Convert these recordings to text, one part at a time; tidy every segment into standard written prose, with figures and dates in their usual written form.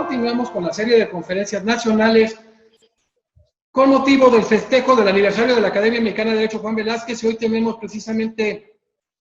continuamos con la serie de conferencias nacionales con motivo del festejo del aniversario de la Academia Mexicana de Derecho Juan Velázquez, y hoy tenemos precisamente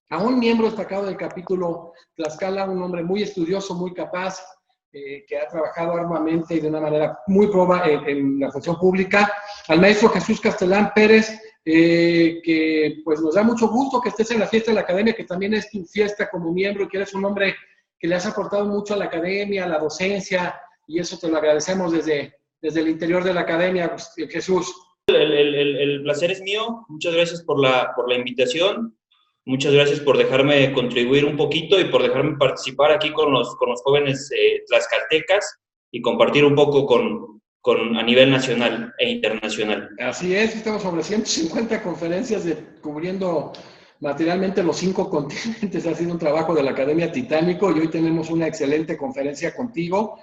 a un miembro destacado del capítulo Tlaxcala, un hombre muy estudioso, muy capaz, que ha trabajado arduamente y de una manera muy proba en la función pública, al maestro Jesús Castelán Pérez, que pues nos da mucho gusto que estés en la fiesta de la Academia, que también es tu fiesta como miembro, y que eres un hombre que le has aportado mucho a la Academia, a la docencia, y eso te lo agradecemos desde el interior de la Academia, Jesús. El placer es mío. Muchas gracias por la invitación. Muchas gracias por dejarme contribuir un poquito y por dejarme participar aquí con los jóvenes tlaxcaltecas y compartir un poco a nivel nacional e internacional. Así es, estamos sobre 150 conferencias cubriendo materialmente los 5 continentes. Ha sido un trabajo de la Academia titánico y hoy tenemos una excelente conferencia contigo.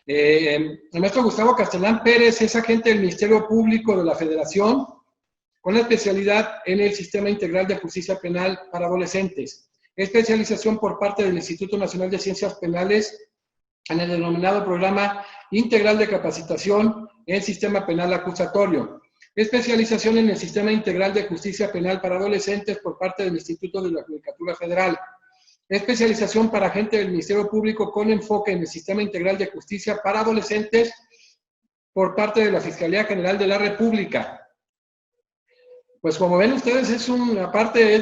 El maestro Gustavo Castelán Pérez es agente del Ministerio Público de la Federación con la especialidad en el Sistema Integral de Justicia Penal para Adolescentes. Especialización por parte del Instituto Nacional de Ciencias Penales en el denominado Programa Integral de Capacitación en Sistema Penal Acusatorio. Especialización en el Sistema Integral de Justicia Penal para Adolescentes por parte del Instituto de la Judicatura Federal. Especialización para agente del Ministerio Público con enfoque en el Sistema Integral de Justicia para Adolescentes por parte de la Fiscalía General de la República. Pues como ven ustedes, es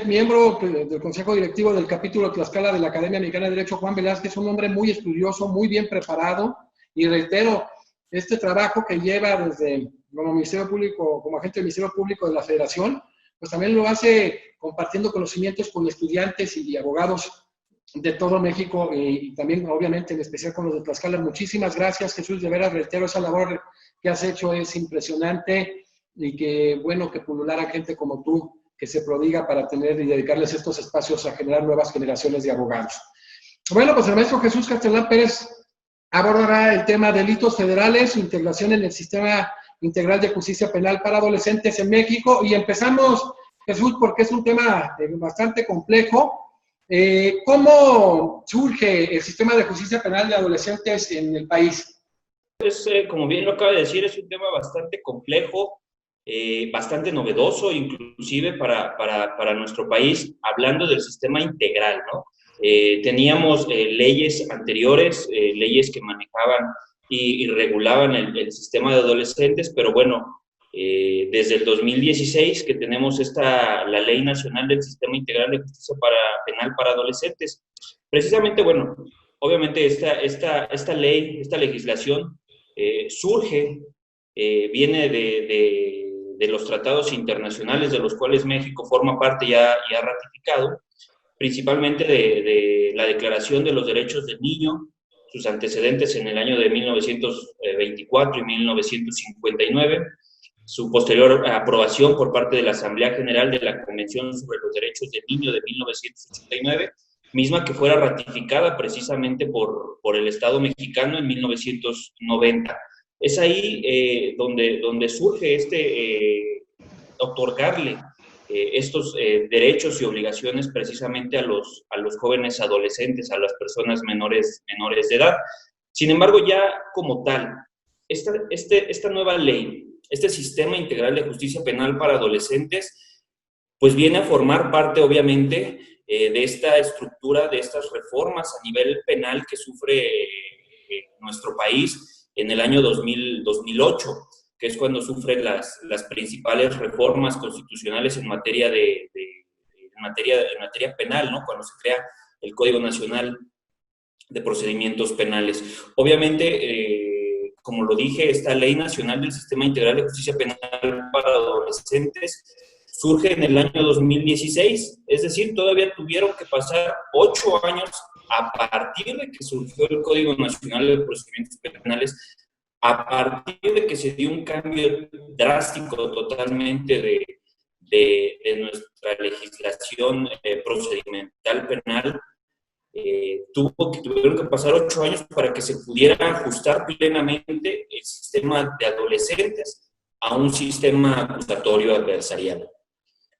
miembro del Consejo Directivo del capítulo Tlaxcala de la Academia Mexicana de Derecho Juan Velázquez, un hombre muy estudioso, muy bien preparado, y reitero, este trabajo que lleva desde como Ministerio Público, como agente del Ministerio Público de la Federación, pues también lo hace compartiendo conocimientos con estudiantes y abogados de todo México, y también obviamente en especial con los de Tlaxcala. Muchísimas gracias, Jesús, de veras reitero, esa labor que has hecho es impresionante, y que bueno que pululara gente como tú, que se prodiga para tener y dedicarles estos espacios a generar nuevas generaciones de abogados. Bueno, pues el maestro Jesús Castelán Pérez abordará el tema delitos federales, su integración en el Sistema Integral de Justicia Penal para Adolescentes en México, y empezamos, Jesús, porque es un tema bastante complejo. ¿Cómo surge el Sistema de Justicia Penal de Adolescentes en el país? Como bien lo acaba de decir, es un tema bastante complejo, bastante novedoso, inclusive para nuestro país, hablando del sistema integral, ¿no? Teníamos leyes anteriores, leyes que manejaban y regulaban el sistema de adolescentes, pero bueno, desde el 2016 que tenemos la Ley Nacional del Sistema Integral de Justicia Penal para Adolescentes. Precisamente, bueno, obviamente esta ley, esta legislación surge, viene de los tratados internacionales de los cuales México forma parte ya ha ratificado, principalmente de la Declaración de los Derechos del Niño, sus antecedentes en el año de 1924 y 1959, su posterior aprobación por parte de la Asamblea General de la Convención sobre los Derechos del Niño de 1989, misma que fuera ratificada precisamente por el Estado mexicano en 1990. Es ahí donde surge otorgarle estos derechos y obligaciones precisamente a los jóvenes adolescentes, a las personas menores de edad. Sin embargo, ya como tal, esta nueva ley, este Sistema Integral de Justicia Penal para Adolescentes, pues viene a formar parte, obviamente, de esta estructura, de estas reformas a nivel penal que sufre nuestro país en el año 2008, que es cuando sufre las principales reformas constitucionales en materia penal, ¿no? Cuando se crea el Código Nacional de Procedimientos Penales. Obviamente, como lo dije, esta Ley Nacional del Sistema Integral de Justicia Penal para Adolescentes surge en el año 2016, es decir, todavía tuvieron que pasar 8 años a partir de que surgió el Código Nacional de Procedimientos Penales, a partir de que se dio un cambio drástico totalmente de nuestra legislación procedimental penal. Tuvieron que pasar 8 años para que se pudiera ajustar plenamente el sistema de adolescentes a un sistema acusatorio adversarial.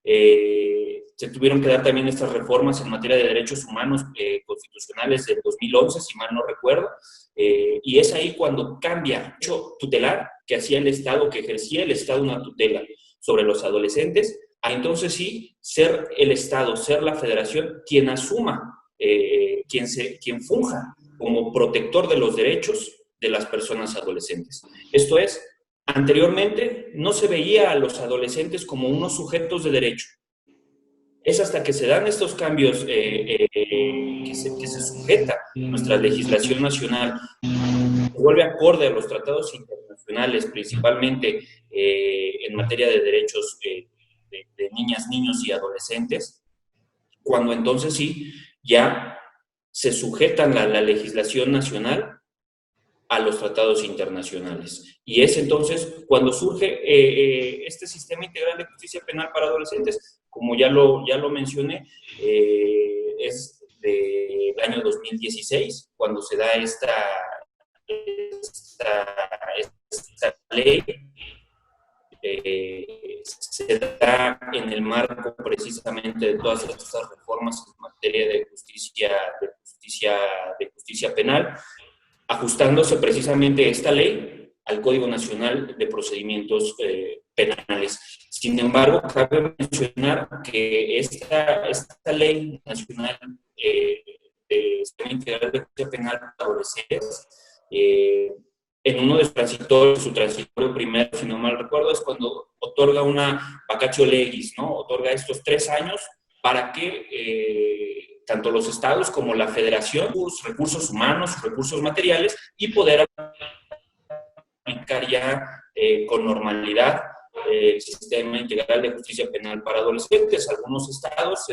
Se tuvieron que dar también estas reformas en materia de derechos humanos constitucionales del 2011, si mal no recuerdo, y es ahí cuando cambia el hecho tutelar que hacía el Estado, que ejercía el Estado una tutela sobre los adolescentes, a entonces sí ser el Estado, ser la federación quien asuma, quien funja como protector de los derechos de las personas adolescentes. Esto es, anteriormente no se veía a los adolescentes como unos sujetos de derecho. Es hasta que se dan estos cambios que se sujeta nuestra legislación nacional, vuelve acorde a los tratados internacionales, principalmente en materia de derechos de niñas, niños y adolescentes, cuando entonces sí ya se sujetan la legislación nacional a los tratados internacionales. Y es entonces cuando surge este sistema integral de justicia penal para adolescentes, como ya lo mencioné, es del año 2016, cuando se da esta ley, se da en el marco precisamente de todas estas reformas en materia de justicia penal, ajustándose precisamente esta ley al Código Nacional de Procedimientos Penales. Sin embargo, cabe mencionar que esta ley nacional de sistema integral de justicia penal para adolescentes, en uno de su transitorio primero, si no mal recuerdo, es cuando otorga una vacatio legis, ¿no? Otorga estos 3 años para que tanto los estados como la federación, sus recursos humanos, recursos materiales, y poder aplicar ya con normalidad el sistema integral de justicia penal para adolescentes. Algunos estados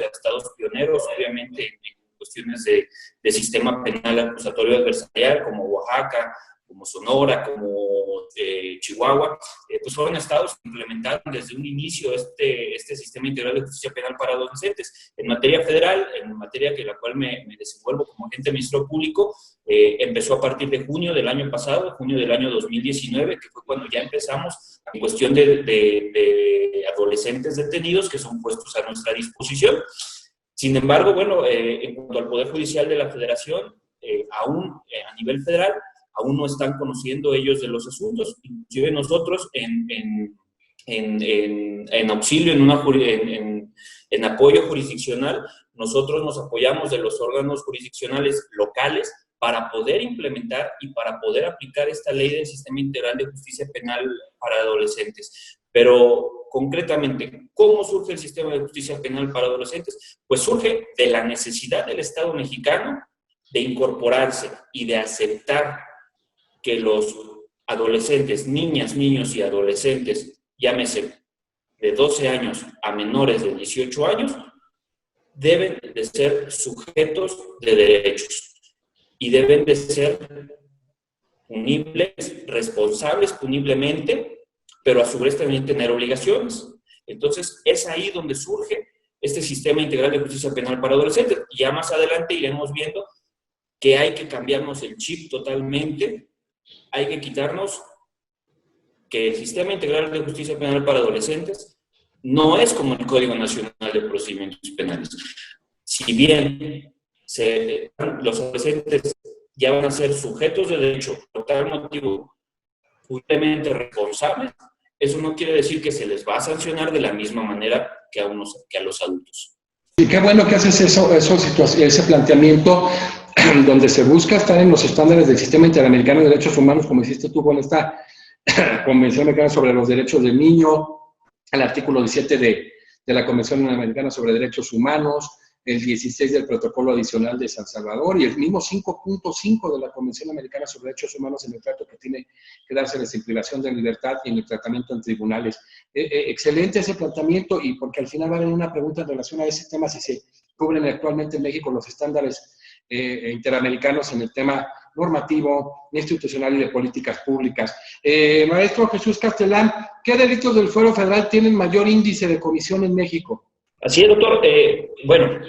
pioneros, obviamente, en cuestiones de sistema penal acusatorio adversarial, como Oaxaca, como Sonora, como Chihuahua, pues fueron estados que implementaron desde un inicio este sistema integral de justicia penal para adolescentes. En materia federal, en materia que la cual me desenvuelvo como agente ministro público, empezó a partir de junio del año pasado, junio del año 2019, que fue cuando ya empezamos en cuestión de adolescentes detenidos que son puestos a nuestra disposición. Sin embargo, bueno, en cuanto al Poder Judicial de la Federación, aún a nivel federal, aún no están conociendo ellos de los asuntos. Inclusive nosotros en auxilio, en apoyo jurisdiccional, nosotros nos apoyamos de los órganos jurisdiccionales locales para poder implementar y para poder aplicar esta ley del Sistema Integral de Justicia Penal para adolescentes. Pero concretamente, ¿cómo surge el Sistema de Justicia Penal para adolescentes? Pues surge de la necesidad del Estado mexicano de incorporarse y de aceptar que los adolescentes, niñas, niños y adolescentes, llámese de 12 años a menores de 18 años, deben de ser sujetos de derechos y deben de ser punibles, responsables puniblemente, pero a su vez también tener obligaciones. Entonces, es ahí donde surge este sistema integral de justicia penal para adolescentes. Ya más adelante iremos viendo que hay que cambiarnos el chip totalmente. Hay que quitarnos que el Sistema Integral de Justicia Penal para Adolescentes no es como el Código Nacional de Procedimientos Penales. Si bien los adolescentes ya van a ser sujetos de derecho por tal motivo justamente responsables, eso no quiere decir que se les va a sancionar de la misma manera que a los adultos. Y qué bueno que haces ese planteamiento donde se busca estar en los estándares del Sistema Interamericano de Derechos Humanos, como hiciste tú con esta Convención Americana sobre los Derechos del Niño, el artículo 17 de la Convención Americana sobre Derechos Humanos, el 16 del Protocolo Adicional de San Salvador y el mismo 5.5 de la Convención Americana sobre Derechos Humanos en el trato que tiene que darse en privación de libertad y en el tratamiento en tribunales. Excelente ese planteamiento, y porque al final va a haber una pregunta en relación a ese tema, si se cubren actualmente en México los estándares interamericanos en el tema normativo, institucional y de políticas públicas. Maestro Jesús Castellán, ¿qué delitos del Fuero Federal tienen mayor índice de comisión en México? Así es, doctor. Bueno,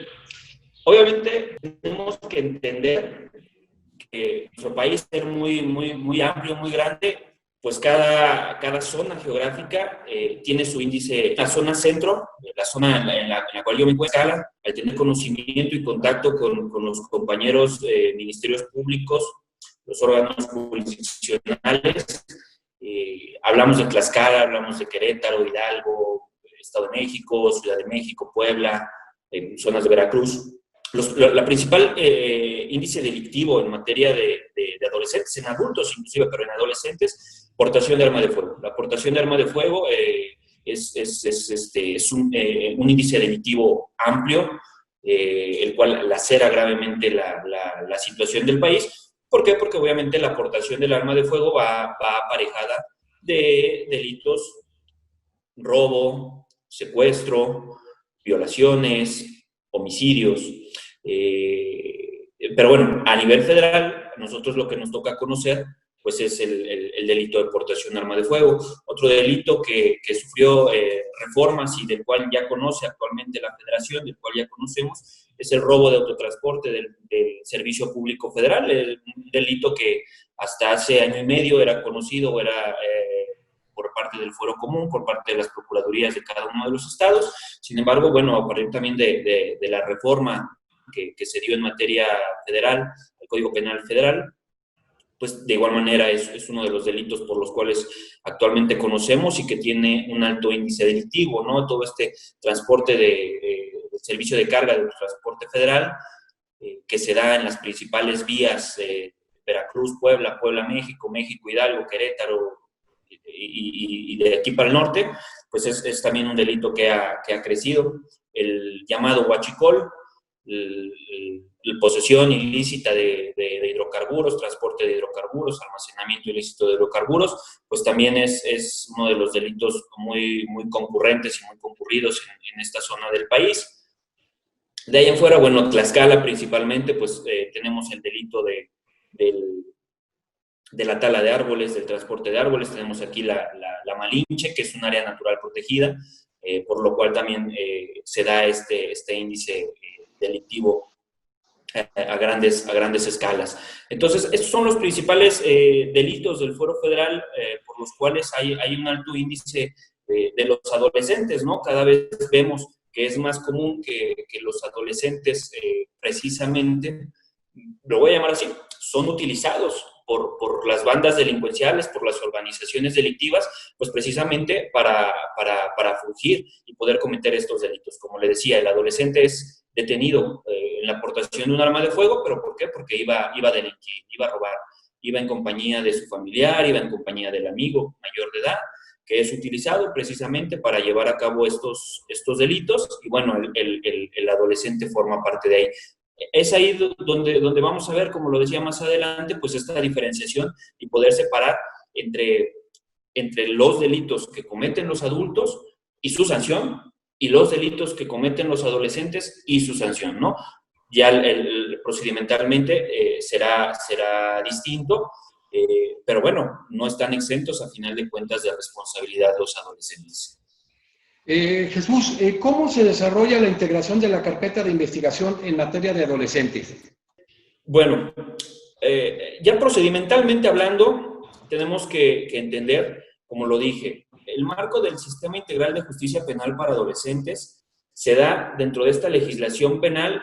obviamente tenemos que entender que nuestro país es muy amplio, muy grande, pues cada zona geográfica tiene su índice. La zona centro, la zona en la cual yo me encuentro, al tener conocimiento y contacto con los compañeros ministerios públicos los órganos jurisdiccionales. Hablamos de Tlaxcala, hablamos de Querétaro, Hidalgo, Estado de México, Ciudad de México, Puebla, zonas de Veracruz. La principal índice delictivo en materia de adolescentes, en adultos inclusive, pero en adolescentes, portación de arma de fuego. La portación de arma de fuego es un índice delictivo amplio, el cual lacera gravemente la situación del país. ¿Por qué? Porque obviamente la aportación del arma de fuego va aparejada de delitos, robo, secuestro, violaciones, homicidios. Pero bueno, a nivel federal, nosotros lo que nos toca conocer pues es el delito de portación de arma de fuego. Otro delito que sufrió reformas y del cual ya conoce actualmente la Federación, del cual ya conocemos, es el robo de autotransporte del Servicio Público Federal, un delito que hasta hace año y medio era conocido, era por parte del Fuero Común, por parte de las procuradurías de cada uno de los estados. Sin embargo, bueno, a partir también de la reforma que se dio en materia federal, el Código Penal Federal, pues de igual manera es uno de los delitos por los cuales actualmente conocemos y que tiene un alto índice delictivo, ¿no? Todo este transporte de servicio de carga del transporte federal que se da en las principales vías Veracruz, Puebla, México, Hidalgo, Querétaro y de aquí para el norte, pues es también un delito que ha crecido. El llamado huachicol, la posesión ilícita de hidrocarburos, transporte de hidrocarburos, almacenamiento ilícito de hidrocarburos, pues también es uno de los delitos muy concurrentes y muy concurridos en esta zona del país. De ahí en fuera, bueno, Tlaxcala principalmente, pues tenemos el delito de la tala de árboles, del transporte de árboles. Tenemos aquí la Malinche, que es un área natural protegida, por lo cual también se da este índice delictivo a grandes escalas. Entonces, estos son los principales delitos del Fuero Federal por los cuales hay un alto índice de los adolescentes, ¿no? Cada vez vemos que es más común que los adolescentes precisamente, lo voy a llamar así, son utilizados por las bandas delincuenciales, por las organizaciones delictivas, pues precisamente para fungir y poder cometer estos delitos. Como le decía, el adolescente es detenido en la portación de un arma de fuego, ¿pero por qué? Porque iba a delinquir, iba a robar, iba en compañía de su familiar, iba en compañía del amigo mayor de edad, que es utilizado precisamente para llevar a cabo estos delitos, y bueno, el adolescente forma parte de ahí. Es ahí donde vamos a ver, como lo decía más adelante, pues esta diferenciación y poder separar entre los delitos que cometen los adultos y su sanción, y los delitos que cometen los adolescentes y su sanción, ¿no? Ya procedimentalmente será distinto, pero bueno, no están exentos a final de cuentas de responsabilidad los adolescentes. Jesús, ¿cómo se desarrolla la integración de la carpeta de investigación en materia de adolescentes? Bueno, ya procedimentalmente hablando, tenemos que entender, como lo dije, el marco del Sistema Integral de Justicia Penal para Adolescentes se da dentro de esta legislación penal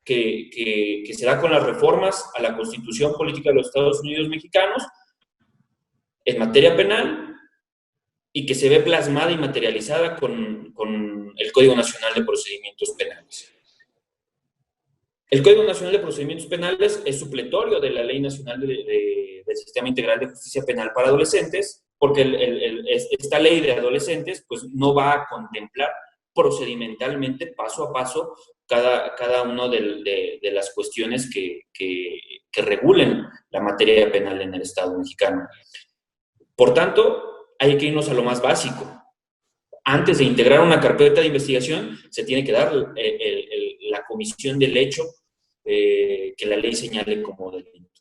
que se da con las reformas a la Constitución Política de los Estados Unidos Mexicanos en materia penal, y que se ve plasmada y materializada con el Código Nacional de Procedimientos Penales. El Código Nacional de Procedimientos Penales es supletorio de la Ley Nacional del Sistema Integral de Justicia Penal para Adolescentes, porque esta ley de adolescentes pues, no va a contemplar procedimentalmente, paso a paso, cada una de las cuestiones que regulen la materia penal en el Estado mexicano. Por tanto, hay que irnos a lo más básico. Antes de integrar una carpeta de investigación, se tiene que dar la comisión del hecho que la ley señale como delito.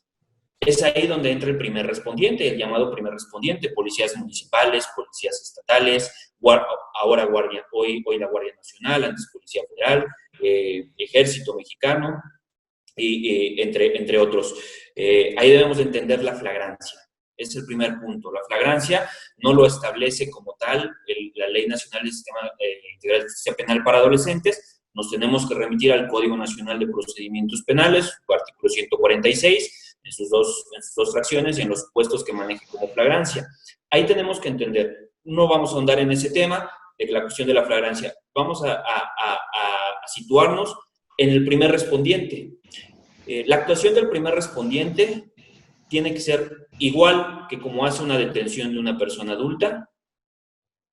Es ahí donde entra el primer respondiente, el llamado primer respondiente, policías municipales, policías estatales, hoy la Guardia Nacional, antes Policía Federal, Ejército Mexicano, y entre otros. Ahí debemos de entender la flagrancia. Es el primer punto. La flagrancia no lo establece como tal la Ley Nacional del Sistema Integral de Justicia Penal para Adolescentes. Nos tenemos que remitir al Código Nacional de Procedimientos Penales, su artículo 146, en sus dos fracciones y en los supuestos que maneje como flagrancia. Ahí tenemos que entender, no vamos a ahondar en ese tema, de la cuestión de la flagrancia. Vamos a situarnos en el primer respondiente. La actuación del primer respondiente tiene que ser igual que como hace una detención de una persona adulta,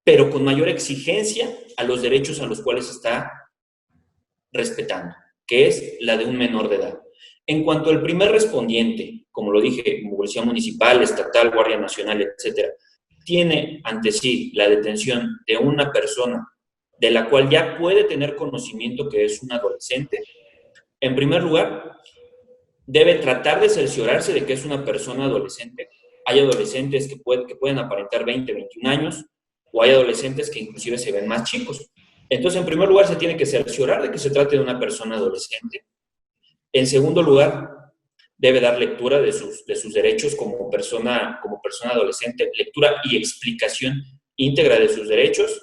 pero con mayor exigencia a los derechos a los cuales está respetando, que es la de un menor de edad. En cuanto al primer respondiente, como lo dije, como policía municipal, estatal, Guardia Nacional, etcétera, tiene ante sí la detención de una persona de la cual ya puede tener conocimiento que es un adolescente, en primer lugar, debe tratar de cerciorarse de que es una persona adolescente. Hay adolescentes que pueden aparentar 20, 21 años, o hay adolescentes que inclusive se ven más chicos. Entonces, en primer lugar, se tiene que cerciorar de que se trate de una persona adolescente. En segundo lugar, debe dar lectura de sus derechos como persona adolescente, lectura y explicación íntegra de sus derechos,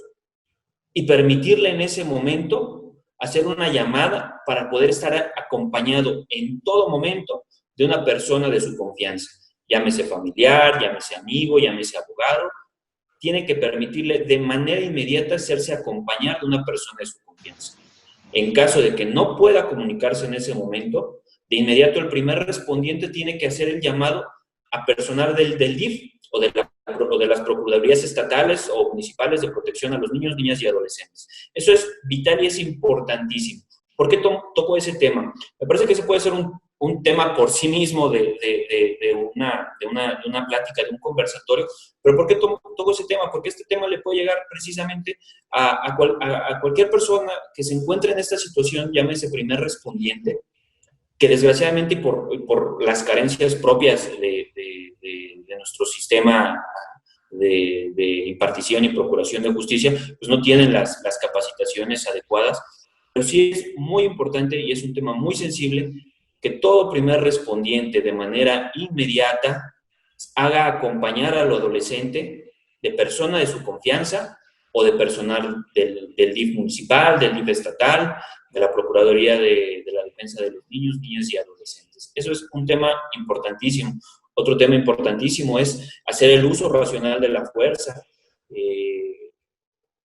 y permitirle en ese momento hacer una llamada para poder estar acompañado en todo momento de una persona de su confianza. Llámese familiar, llámese amigo, llámese abogado. Tiene que permitirle de manera inmediata hacerse acompañar de una persona de su confianza. En caso de que no pueda comunicarse en ese momento, de inmediato el primer respondiente tiene que hacer el llamado a personal del DIF o de las procuradurías estatales o municipales de protección a los niños, niñas y adolescentes. Eso es vital y es importantísimo. ¿Por qué toco ese tema? Me parece que ese puede ser un tema por sí mismo de una plática, de un conversatorio, pero ¿por qué toco ese tema? Porque este tema le puede llegar precisamente a cualquier persona que se encuentre en esta situación, llámese primer respondiente, que desgraciadamente por las carencias propias de nuestro sistema de impartición y procuración de justicia, pues no tienen las capacitaciones adecuadas. Pero sí es muy importante y es un tema muy sensible que todo primer respondiente de manera inmediata haga acompañar al adolescente de persona de su confianza o de personal del DIF municipal, del DIF estatal, de la Procuraduría de la Defensa de los Niños, Niñas y Adolescentes. Eso es un tema importantísimo. Otro tema importantísimo es hacer el uso racional de la fuerza.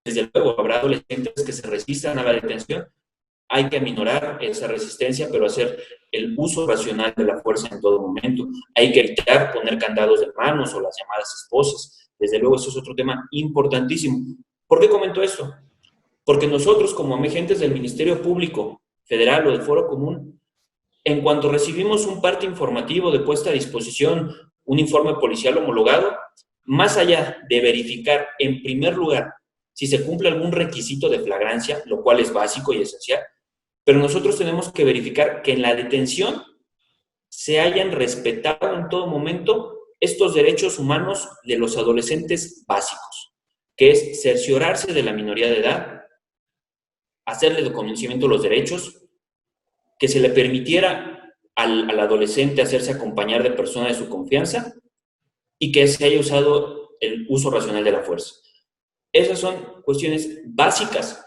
Desde luego, habrá adolescentes que se resistan a la detención. Hay que aminorar esa resistencia, pero hacer el uso racional de la fuerza en todo momento. Hay que evitar poner candados de manos o las llamadas esposas. Desde luego, eso es otro tema importantísimo. ¿Por qué comento esto? Porque nosotros, como agentes del Ministerio Público Federal o del Foro Común, en cuanto recibimos un parte informativo de puesta a disposición, un informe policial homologado, más allá de verificar, en primer lugar, si se cumple algún requisito de flagrancia, lo cual es básico y esencial, pero nosotros tenemos que verificar que en la detención se hayan respetado en todo momento estos derechos humanos de los adolescentes básicos, que es cerciorarse de la minoría de edad, hacerle de conocimiento los derechos, que se le permitiera al adolescente hacerse acompañar de persona de su confianza y que se haya usado el uso racional de la fuerza. Esas son cuestiones básicas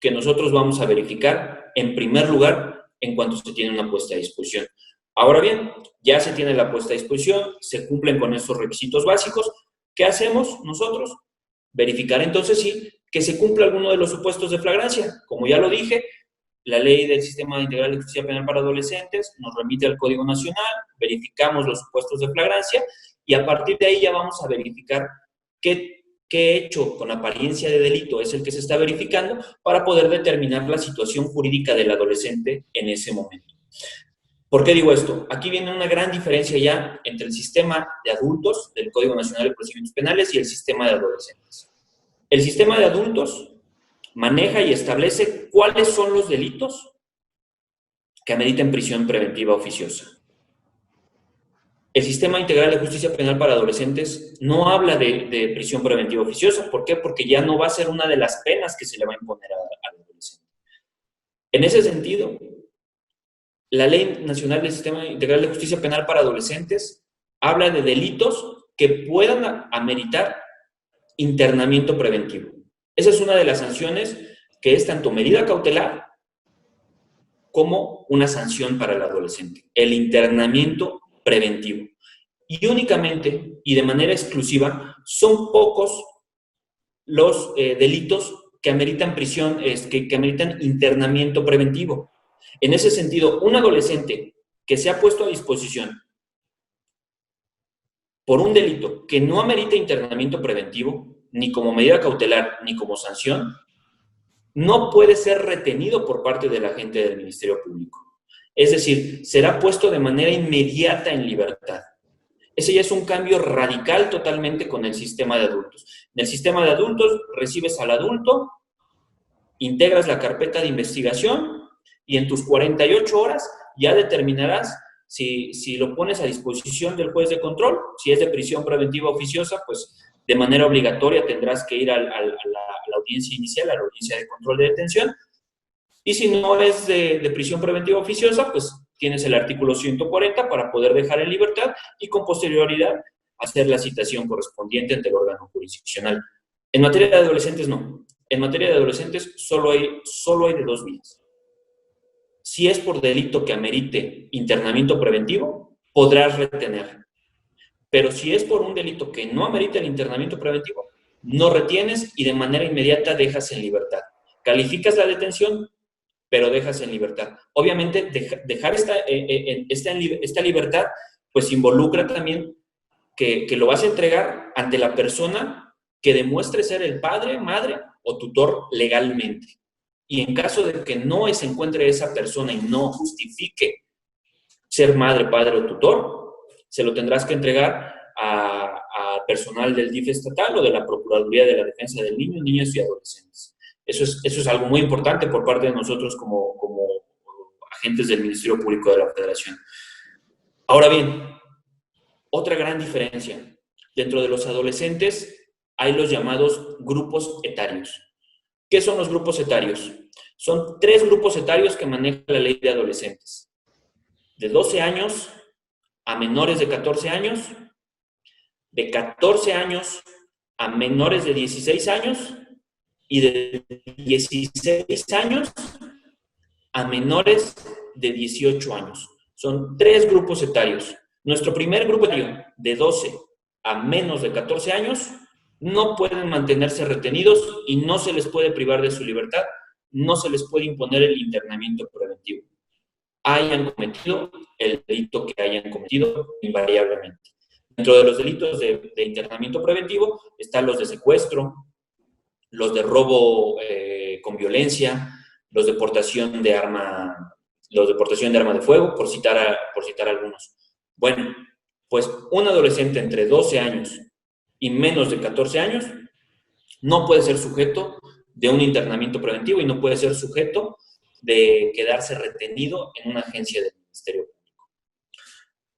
que nosotros vamos a verificar en primer lugar en cuanto se tiene una puesta a disposición. Ahora bien, ya se tiene la puesta a disposición, se cumplen con estos requisitos básicos. ¿Qué hacemos nosotros? Verificar entonces sí que se cumple alguno de los supuestos de flagrancia. Como ya lo dije, la ley del Sistema Integral de Justicia Penal para Adolescentes nos remite al Código Nacional, verificamos los supuestos de flagrancia y a partir de ahí ya vamos a verificar qué hecho con apariencia de delito es el que se está verificando para poder determinar la situación jurídica del adolescente en ese momento. ¿Por qué digo esto? Aquí viene una gran diferencia ya entre el sistema de adultos del Código Nacional de Procedimientos Penales y el sistema de adolescentes. El sistema de adultos maneja y establece cuáles son los delitos que ameritan prisión preventiva oficiosa. El Sistema Integral de Justicia Penal para Adolescentes no habla de prisión preventiva oficiosa. ¿Por qué? Porque ya no va a ser una de las penas que se le va a imponer al adolescente. En ese sentido, la Ley Nacional del Sistema Integral de Justicia Penal para Adolescentes habla de delitos que puedan ameritar internamiento preventivo. Esa es una de las sanciones que es tanto medida cautelar como una sanción para el adolescente, el internamiento preventivo. Y únicamente y de manera exclusiva son pocos los delitos que ameritan prisión, que ameritan internamiento preventivo. En ese sentido, un adolescente que se ha puesto a disposición por un delito que no amerita internamiento preventivo, ni como medida cautelar, ni como sanción, no puede ser retenido por parte del agente del Ministerio Público. Es decir, será puesto de manera inmediata en libertad. Ese ya es un cambio radical totalmente con el sistema de adultos. En el sistema de adultos recibes al adulto, integras la carpeta de investigación y en tus 48 horas ya determinarás si lo pones a disposición del juez de control. Si es de prisión preventiva oficiosa, pues de manera obligatoria tendrás que ir a la audiencia inicial, a la audiencia de control de detención. Y si no es de prisión preventiva oficiosa, pues tienes el artículo 140 para poder dejar en libertad y con posterioridad hacer la citación correspondiente ante el órgano jurisdiccional. En materia de adolescentes, no. En materia de adolescentes solo hay de dos vías. Si es por delito que amerite internamiento preventivo, podrás retener. Pero si es por un delito que no amerita el internamiento preventivo, no retienes y de manera inmediata dejas en libertad. Calificas la detención, pero dejas en libertad. Obviamente, dejar esta libertad, pues involucra también que lo vas a entregar ante la persona que demuestre ser el padre, madre o tutor legalmente. Y en caso de que no se encuentre esa persona y no justifique ser madre, padre o tutor, se lo tendrás que entregar a personal del DIF estatal o de la Procuraduría de la Defensa del Niño, Niñas y Adolescentes. Eso es algo muy importante por parte de nosotros como agentes del Ministerio Público de la Federación. Ahora bien, otra gran diferencia. Dentro de los adolescentes hay los llamados grupos etarios. ¿Qué son los grupos etarios? Son 3 grupos etarios que maneja la ley de adolescentes. De 12 años a menores de 14 años, de 14 años a menores de 16 años y de 16 años a menores de 18 años. Son 3 grupos etarios. Nuestro primer grupo etario, de 12 a menos de 14 años, no pueden mantenerse retenidos y no se les puede privar de su libertad, no se les puede imponer el internamiento preventivo. Hayan cometido el delito que hayan cometido invariablemente. Dentro de los delitos de internamiento preventivo están los de secuestro, los de robo con violencia, los de portación de arma de fuego, por citar algunos. Bueno, pues un adolescente entre 12 años y menos de 14 años no puede ser sujeto de un internamiento preventivo y no puede ser sujeto de quedarse retenido en una agencia del Ministerio Público.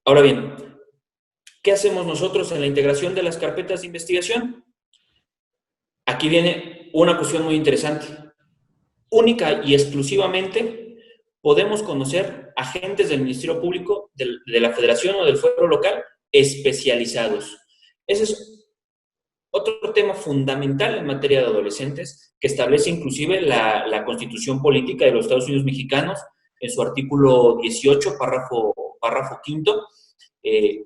Ahora bien, ¿qué hacemos nosotros en la integración de las carpetas de investigación? Aquí viene una cuestión muy interesante. Única y exclusivamente podemos conocer agentes del Ministerio Público, de la Federación o del fuero local especializados. Ese es otro tema fundamental en materia de adolescentes que establece inclusive la Constitución Política de los Estados Unidos Mexicanos en su artículo 18, párrafo quinto y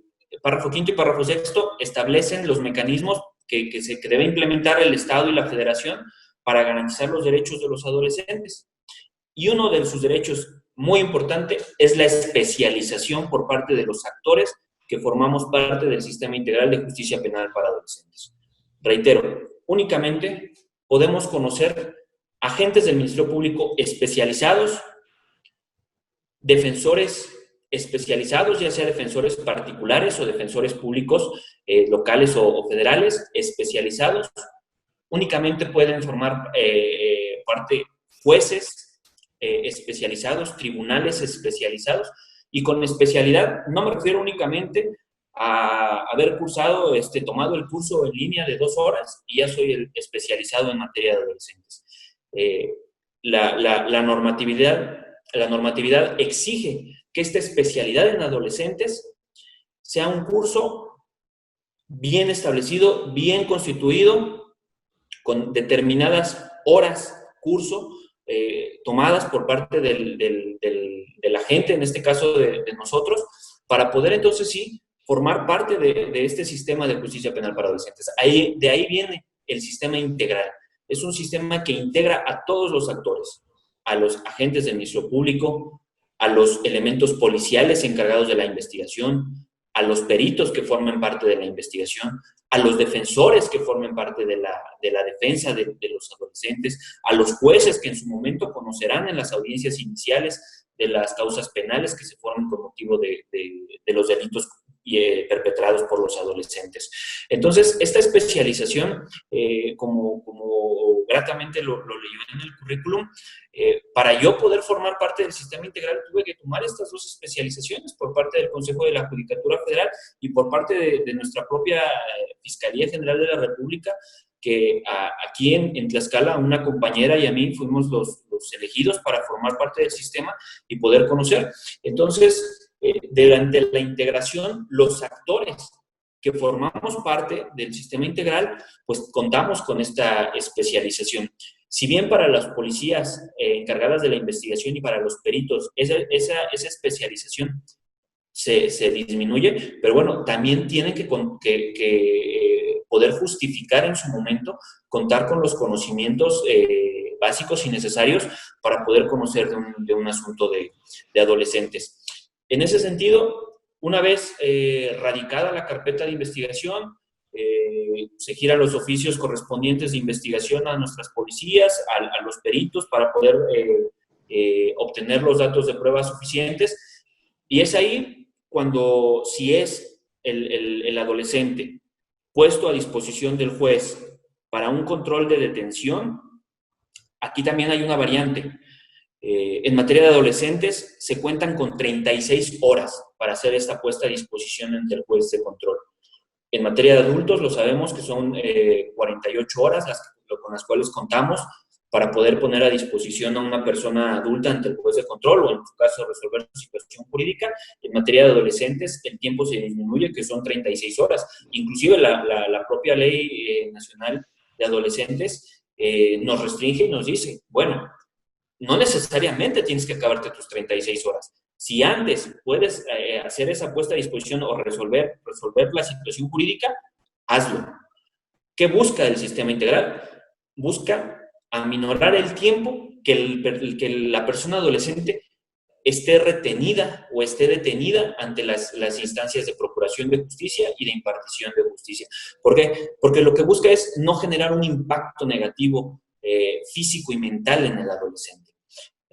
párrafo sexto establecen los mecanismos que debe implementar el Estado y la Federación para garantizar los derechos de los adolescentes. Y uno de sus derechos muy importante es la especialización por parte de los actores que formamos parte del Sistema Integral de Justicia Penal para Adolescentes. Reitero, únicamente podemos conocer agentes del Ministerio Público especializados, defensores especializados, ya sea defensores particulares o defensores públicos locales o federales especializados. Únicamente pueden formar parte jueces especializados, tribunales especializados, y con especialidad no me refiero únicamente a haber tomado el curso en línea de 2 horas y ya soy el especializado en materia de adolescentes. La normatividad exige que esta especialidad en adolescentes sea un curso bien establecido, bien constituido, con determinadas horas curso, tomadas por parte del agente, en este caso de nosotros, para poder entonces sí formar parte de este sistema de justicia penal para adolescentes. De ahí viene el sistema integral. Es un sistema que integra a todos los actores, a los agentes del Ministerio Público, a los elementos policiales encargados de la investigación, a los peritos que formen parte de la investigación, a los defensores que formen parte de la defensa de los adolescentes, a los jueces que en su momento conocerán en las audiencias iniciales de las causas penales que se formen con motivo de los delitos perpetrados por los adolescentes. Entonces, esta especialización, como gratamente lo leyó en el currículum, para yo poder formar parte del sistema integral tuve que tomar estas dos especializaciones por parte del Consejo de la Judicatura Federal y por parte de nuestra propia Fiscalía General de la República, que aquí en Tlaxcala, una compañera y a mí fuimos los elegidos para formar parte del sistema y poder conocer. Entonces, durante la integración, los actores que formamos parte del sistema integral, pues contamos con esta especialización. Si bien para las policías encargadas de la investigación y para los peritos esa especialización se disminuye, pero bueno, también tienen que poder justificar en su momento, contar con los conocimientos básicos y necesarios para poder conocer de un asunto de adolescentes. En ese sentido, una vez radicada la carpeta de investigación, se giran los oficios correspondientes de investigación a nuestras policías, a los peritos, para poder obtener los datos de prueba suficientes. Y es ahí cuando, si es el adolescente puesto a disposición del juez para un control de detención, aquí también hay una variante. En materia de adolescentes, se cuentan con 36 horas para hacer esta puesta a disposición ante el juez de control. En materia de adultos, lo sabemos que son 48 horas con las cuales contamos para poder poner a disposición a una persona adulta ante el juez de control o, en su caso, resolver su situación jurídica. En materia de adolescentes, el tiempo se disminuye, que son 36 horas. Inclusive la propia Ley Nacional de Adolescentes nos restringe y nos dice, bueno, no necesariamente tienes que acabarte tus 36 horas. Si antes puedes hacer esa puesta a disposición o resolver la situación jurídica, hazlo. ¿Qué busca el sistema integral? Busca aminorar el tiempo que la persona adolescente esté retenida o esté detenida ante las instancias de procuración de justicia y de impartición de justicia. ¿Por qué? Porque lo que busca es no generar un impacto negativo físico y mental en el adolescente.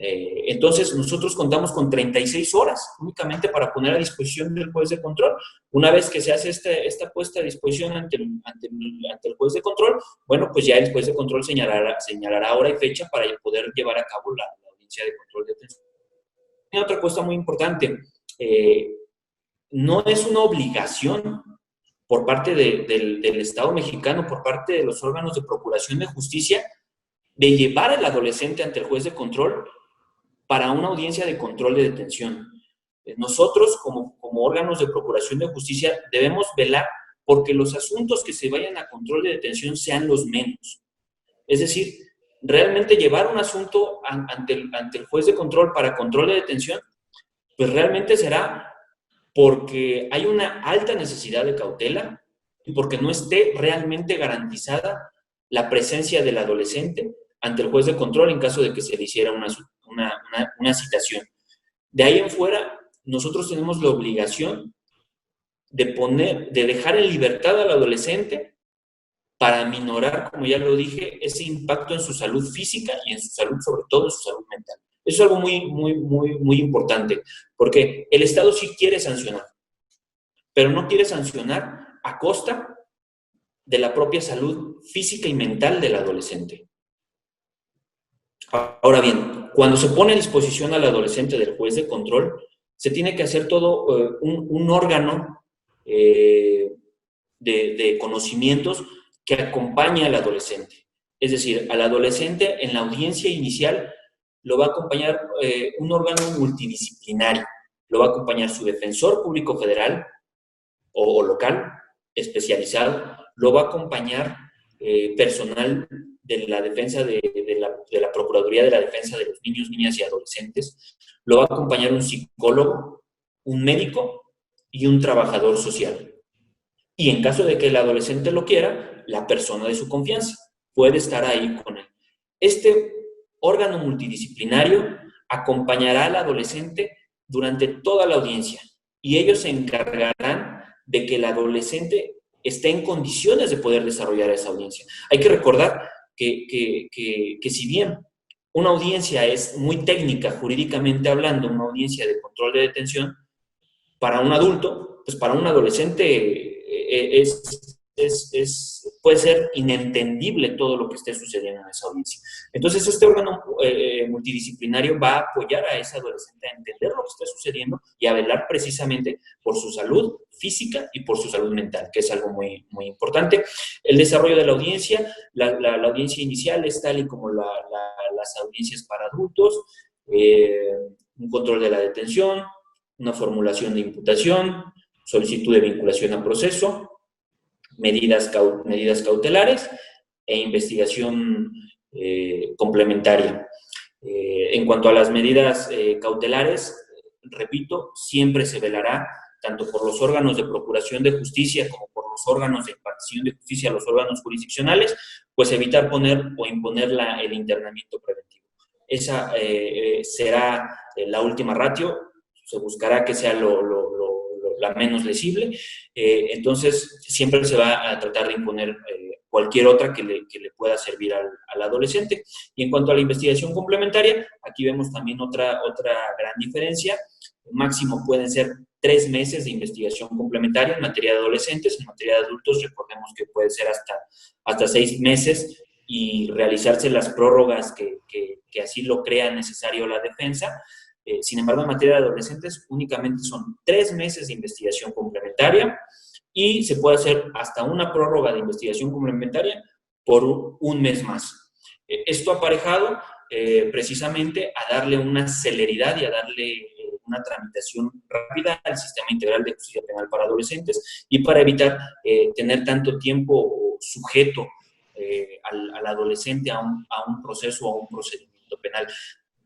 Entonces, nosotros contamos con 36 horas únicamente para poner a disposición del juez de control. Una vez que se hace esta puesta a disposición ante el juez de control, bueno, pues ya el juez de control señalará hora y fecha para poder llevar a cabo la audiencia de control de detención. Y otra cosa muy importante, no es una obligación por parte del Estado mexicano, por parte de los órganos de procuración de justicia, de llevar al adolescente ante el juez de control para una audiencia de control de detención. Nosotros, como órganos de procuración de justicia, debemos velar porque los asuntos que se vayan a control de detención sean los menos. Es decir, realmente llevar un asunto ante el juez de control para control de detención, pues realmente será porque hay una alta necesidad de cautela y porque no esté realmente garantizada la presencia del adolescente ante el juez de control en caso de que se le hiciera una citación. De ahí en fuera, nosotros tenemos la obligación de dejar en libertad al adolescente para minorar, como ya lo dije, ese impacto en su salud física y en su salud, sobre todo en su salud mental. Eso es algo muy importante, porque el Estado sí quiere sancionar, pero no quiere sancionar a costa de la propia salud física y mental del adolescente. Ahora bien, cuando se pone a disposición al adolescente del juez de control, se tiene que hacer todo un órgano de conocimientos que acompañe al adolescente. Es decir, al adolescente en la audiencia inicial lo va a acompañar un órgano multidisciplinario. Lo va a acompañar su defensor público federal o local especializado. Lo va a acompañar personal de la defensa de la Procuraduría de la Defensa de los Niños, Niñas y Adolescentes. Lo va a acompañar un psicólogo, un médico y un trabajador social. Y en caso de que el adolescente lo quiera, la persona de su confianza puede estar ahí con él. Este órgano multidisciplinario acompañará al adolescente durante toda la audiencia y ellos se encargarán de que el adolescente esté en condiciones de poder desarrollar esa audiencia. Hay que recordar que si bien una audiencia es muy técnica, jurídicamente hablando, una audiencia de control de detención, para un adulto, pues para un adolescente puede ser inentendible todo lo que esté sucediendo en esa audiencia. Entonces, este órgano multidisciplinario va a apoyar a ese adolescente a entender lo que está sucediendo y a velar precisamente por su salud física y por su salud mental, que es algo muy, muy importante. El desarrollo de la audiencia, la audiencia inicial es tal y como las audiencias para adultos, un control de la detención, una formulación de imputación, solicitud de vinculación a proceso, medidas cautelares e investigación complementaria. En cuanto a las medidas cautelares, repito, siempre se velará tanto por los órganos de procuración de justicia como por los órganos de impartición de justicia, los órganos jurisdiccionales, pues evitar poner o imponer el internamiento preventivo. Esa será la última ratio, se buscará que sea la menos lesible, entonces siempre se va a tratar de imponer cualquier otra que le pueda servir al adolescente. Y en cuanto a la investigación complementaria, aquí vemos también otra gran diferencia. Máximo pueden ser 3 meses de investigación complementaria en materia de adolescentes. En materia de adultos, recordemos que puede ser hasta 6 meses y realizarse las prórrogas que así lo crea necesario la defensa. Sin embargo, en materia de adolescentes únicamente son 3 meses de investigación complementaria y se puede hacer hasta una prórroga de investigación complementaria por un mes más. Esto aparejado precisamente a darle una celeridad y a darle una tramitación rápida al sistema integral de justicia penal para adolescentes y para evitar tener tanto tiempo sujeto al adolescente a un proceso o a un procedimiento penal.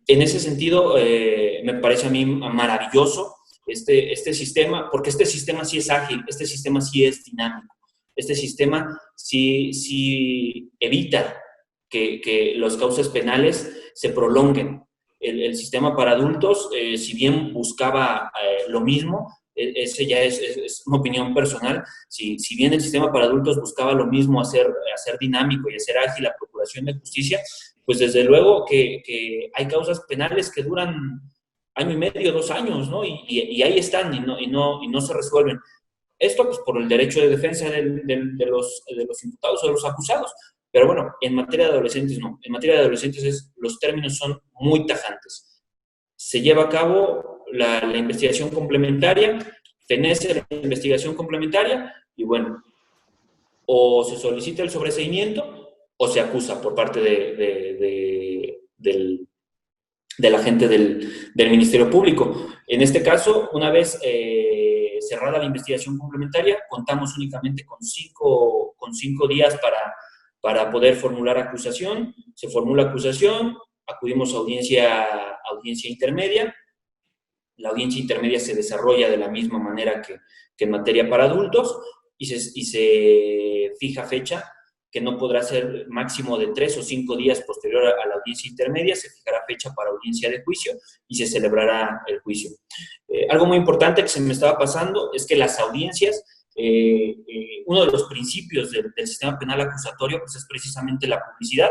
En ese sentido, me parece a mí maravilloso este sistema, porque este sistema sí es ágil, este sistema sí es dinámico, este sistema sí evita que las causas penales se prolonguen. El sistema para adultos, si bien buscaba lo mismo, ese ya es una opinión personal, si bien el sistema para adultos buscaba lo mismo, hacer dinámico y hacer ágil la procuración de justicia, pues desde luego que hay causas penales que duran 1 año y medio, 2 años, ¿no? Y ahí están y no se resuelven. Esto pues por el derecho de defensa de los imputados o de los acusados. Pero bueno, en materia de adolescentes no. En materia de adolescentes los términos son muy tajantes. Se lleva a cabo la investigación complementaria, fenece la investigación complementaria y bueno, o se solicita el sobreseimiento o se acusa por parte del agente del Ministerio Público. En este caso, una vez cerrada la investigación complementaria, contamos únicamente con 5 días para poder formular acusación. Se formula acusación, acudimos a audiencia intermedia. La audiencia intermedia se desarrolla de la misma manera que en materia para adultos y se fija fecha que no podrá ser máximo de 3 o 5 días posterior a la audiencia intermedia, se fijará fecha para audiencia de juicio y se celebrará el juicio. Algo muy importante que se me estaba pasando es que las audiencias, uno de los principios del sistema penal acusatorio pues es precisamente la publicidad.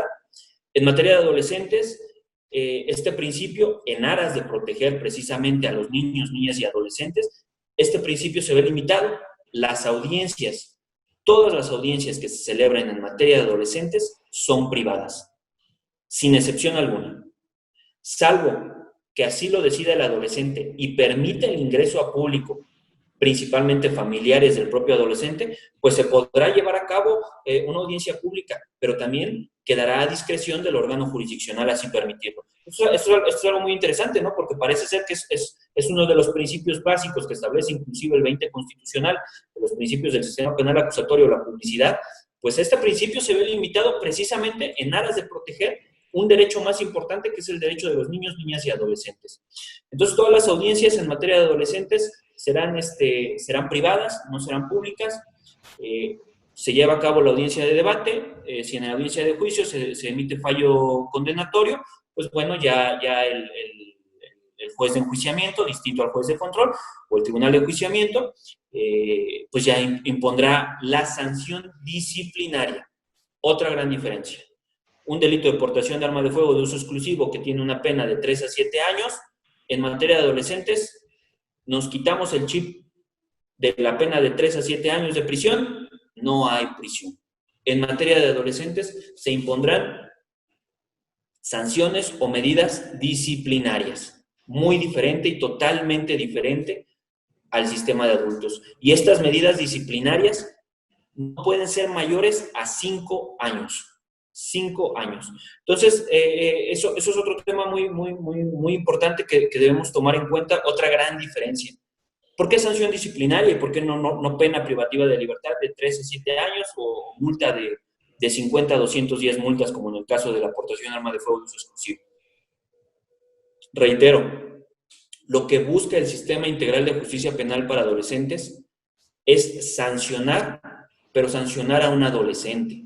En materia de adolescentes, este principio, en aras de proteger precisamente a los niños, niñas y adolescentes, este principio se ve limitado. Las audiencias, todas las audiencias que se celebran en materia de adolescentes son privadas, sin excepción alguna. Salvo que así lo decida el adolescente y permite el ingreso a público, principalmente familiares del propio adolescente, pues se podrá llevar a cabo una audiencia pública, pero también quedará a discreción del órgano jurisdiccional así permitirlo. Esto es algo muy interesante, ¿no? Porque parece ser que es uno de los principios básicos que establece inclusive el 20 constitucional, de los principios del sistema penal acusatorio, la publicidad, pues este principio se ve limitado precisamente en aras de proteger un derecho más importante que es el derecho de los niños, niñas y adolescentes. Entonces, todas las audiencias en materia de adolescentes serán privadas, no serán públicas. Se lleva a cabo la audiencia de debate. Si en la audiencia de juicio se emite fallo condenatorio, pues bueno, ya el juez de enjuiciamiento, distinto al juez de control, o el tribunal de enjuiciamiento, pues ya impondrá la sanción disciplinaria. Otra gran diferencia. Un delito de portación de arma de fuego de uso exclusivo que tiene una pena de 3 a 7 años, en materia de adolescentes, nos quitamos el chip de la pena de 3 a 7 años de prisión, no hay prisión. En materia de adolescentes se impondrán sanciones o medidas disciplinarias, muy diferente y totalmente diferente al sistema de adultos. Y estas medidas disciplinarias no pueden ser mayores a 5 años. 5 años. Entonces, eso es otro tema muy importante que debemos tomar en cuenta, otra gran diferencia. ¿Por qué sanción disciplinaria y por qué no pena privativa de libertad de 3 a 7 años o multa de 50 a 210 multas, como en el caso de la aportación de arma de fuego de uso exclusivo? Reitero, lo que busca el Sistema Integral de Justicia Penal para Adolescentes es sancionar, pero sancionar a un adolescente.